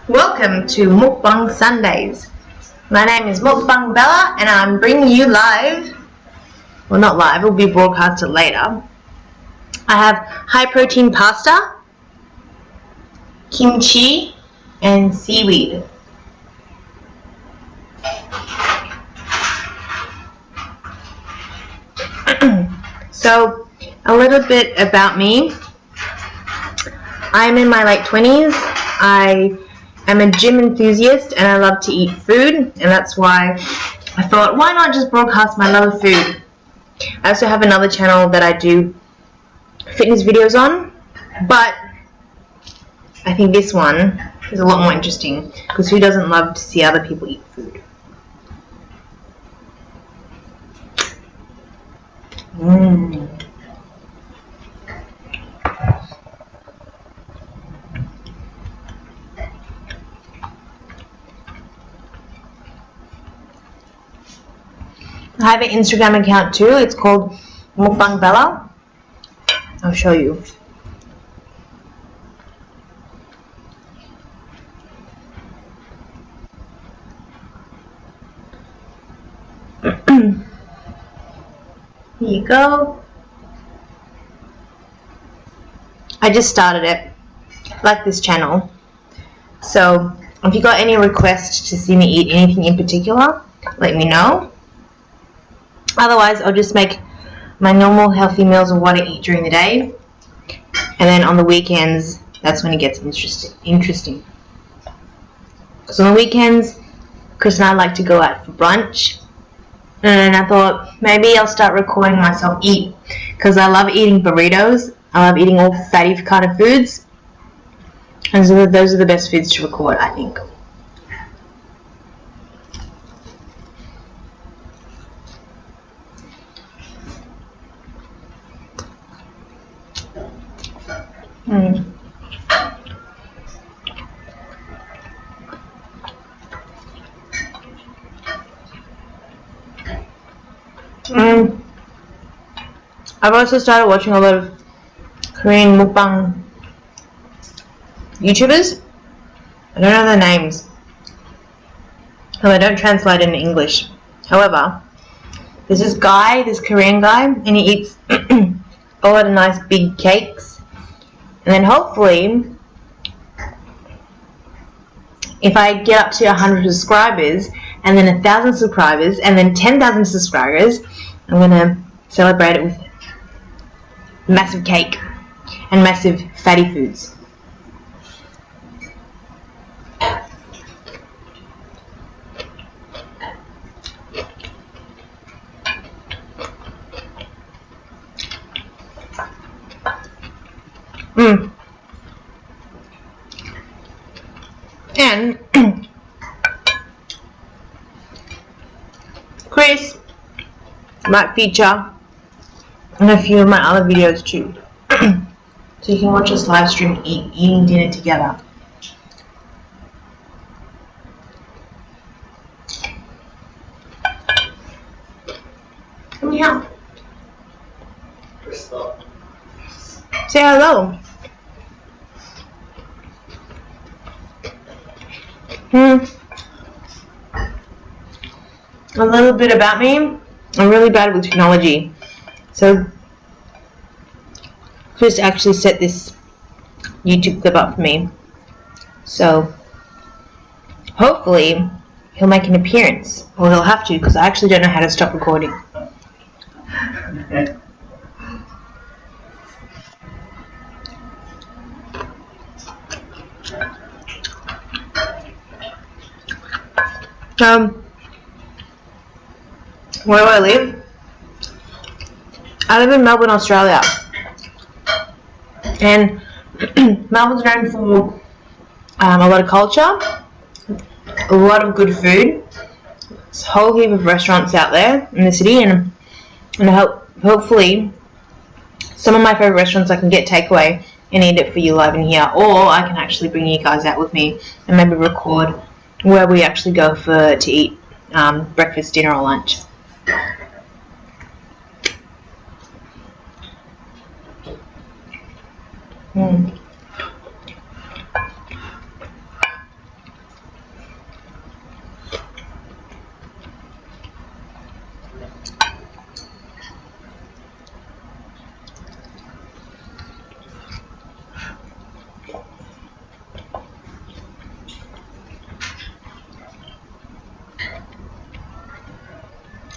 Welcome to Mukbang Sundays. My name is Mukbang Bella and I'm bringing you live, well not live, it will be broadcasted later. I have high protein pasta, kimchi and seaweed. So a little bit about me. I'm in my late 20s. I am a gym enthusiast and I love to eat food, and that's why I thought, why not just broadcast my love of food. I also have another channel that I do fitness videos on, but I think this one is a lot more interesting because who doesn't love to see other people eat food? I have an Instagram account too. It's called Mukbang Bella. I'll show you. Here you go. I just started it, like this channel. So if you got any requests to see me eat anything in particular, let me know. Otherwise, I'll just make my normal healthy meals of what I eat during the day, and then on the weekends, that's when it gets interesting. So on the weekends, Chris and I like to go out for brunch, and I thought maybe I'll start recording myself eat, because I love eating burritos. I love eating all fatty kind of foods, and so those are the best foods to record, I think. I've also started watching a lot of Korean mukbang YouTubers. I don't know their names, so I don't translate into English. However, there's this Korean guy, and he eats a lot of nice big cakes, and then hopefully, if I get up to 100 subscribers, and then 1,000 subscribers, and then 10,000 subscribers, I'm gonna celebrate it with massive cake and massive fatty foods. And Chris might feature in a few of my other videos too. So you can watch us live stream eating dinner together. Come here. Say hello. A little bit about me. I'm really bad with technology. So Chris actually set this YouTube clip up for me. So hopefully he'll make an appearance. Or he'll have to, because I actually don't know how to stop recording. Where do I live? I live in Melbourne, Australia. And Melbourne's known for a lot of culture, a lot of good food. There's a whole heap of restaurants out there in the city, and hopefully some of my favourite restaurants I can get takeaway and eat it for you live in here, or I can actually bring you guys out with me and maybe record where we actually go to eat breakfast, dinner or lunch.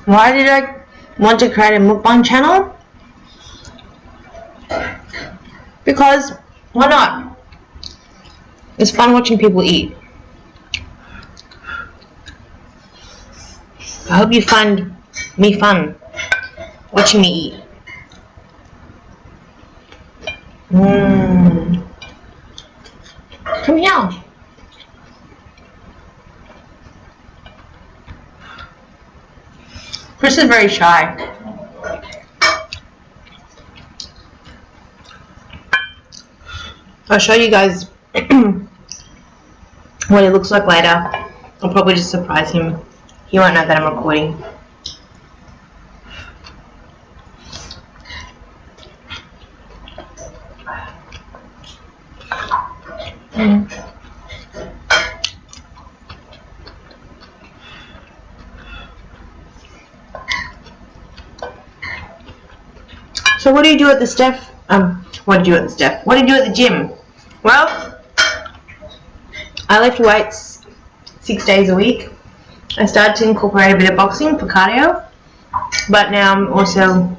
Why did I want to create a mukbang channel? Because why not? It's fun watching people eat. I hope you find me fun watching me eat. Come here. Chris is very shy. I'll show you guys what it looks like later. I'll probably just surprise him. He won't know that I'm recording. So what do you do at the What do you do at the gym? Well, I lift weights 6 days a week. I started to incorporate a bit of boxing for cardio, but now I'm also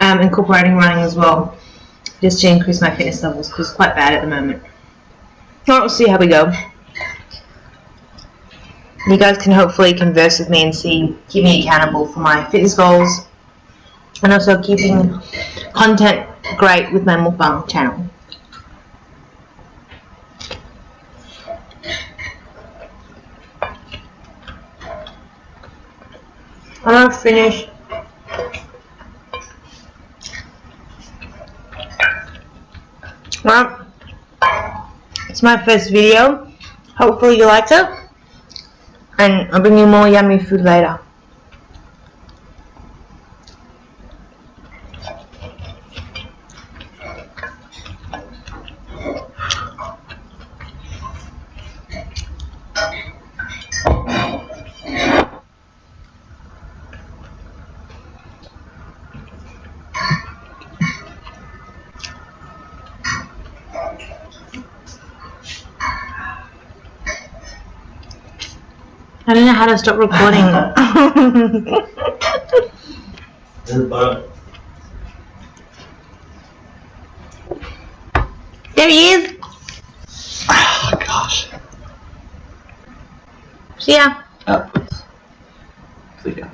incorporating running as well, just to increase my fitness levels, because it's quite bad at the moment. Alright, we'll see how we go. You guys can hopefully converse with me and keep me accountable for my fitness goals, and also keeping content great with my mukbang channel. I'm gonna finish well, it's my first video. Hopefully you liked it, and I'll bring you more yummy food later. I don't know how to stop recording. There he is. Oh gosh. See ya. Oh. See ya.